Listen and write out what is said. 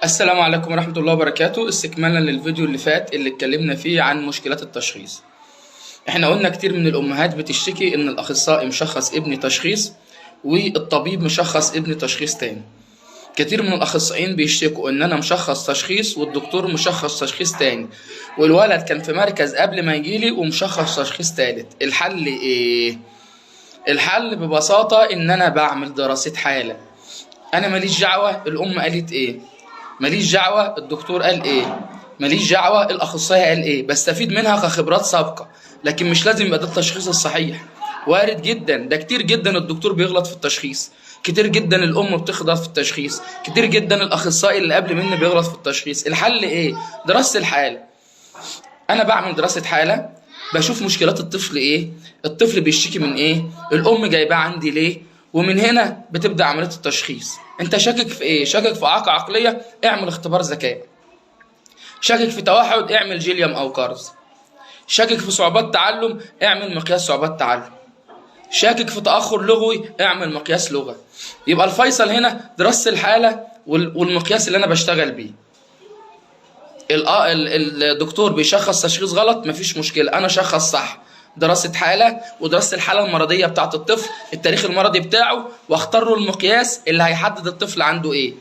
السلام عليكم ورحمة الله وبركاته. استكمالا للفيديو اللي فات اللي اتكلمنا فيه عن مشكلات التشخيص. احنا قلنا كتير من الأمهات بتشتكي إن الأخصائي مشخص ابني تشخيص والطبيب مشخص ابني تشخيص تاني. كتير من الأخصائيين بيشتكوا إن أنا مشخص تشخيص والدكتور مشخص تشخيص تاني، والولد كان في مركز قبل ما يجيلي ومشخص تشخيص تالت. الحل إيه؟ الحل ببساطة إن أنا بعمل دراسة حالة. أنا ماليش دعوة الأم قالت إيه، ماليش دعوة الدكتور قال ايه، ماليش دعوة الاخصائي قال ايه، بستفيد منها كخبرات سابقة، لكن مش لازم يبقى ده التشخيص الصحيح. وارد جدا، ده كتير جدا الدكتور بيغلط في التشخيص، كتير جدا الام بتغلط في التشخيص، كتير جدا الاخصائي اللي قبل مني بيغلط في التشخيص. الحل ايه؟ دراسة الحالة. انا بعمل دراسة حالة، بشوف مشكلات الطفل ايه، الطفل بيشتكي من ايه، الام جايباه عندي ليه، ومن هنا بتبدأ عملية التشخيص. انت شاكك في ايه؟ شاكك في اعاقة عقلية؟ اعمل اختبار ذكاء. شاكك في توحد؟ اعمل جيليوم او كارز. شاكك في صعوبات تعلم؟ اعمل مقياس صعوبات تعلم. شاكك في تأخر لغوي؟ اعمل مقياس لغة. يبقى الفيصل هنا دراسة الحالة والمقياس اللي انا بشتغل بيه. الدكتور بيشخص تشخيص غلط، مفيش مشكلة، أنا شخص صح. دراسة حالة ودراسة الحالة المرضية بتاعة الطفل، التاريخ المرضي بتاعه، واختار له المقياس اللي هيحدد الطفل عنده إيه.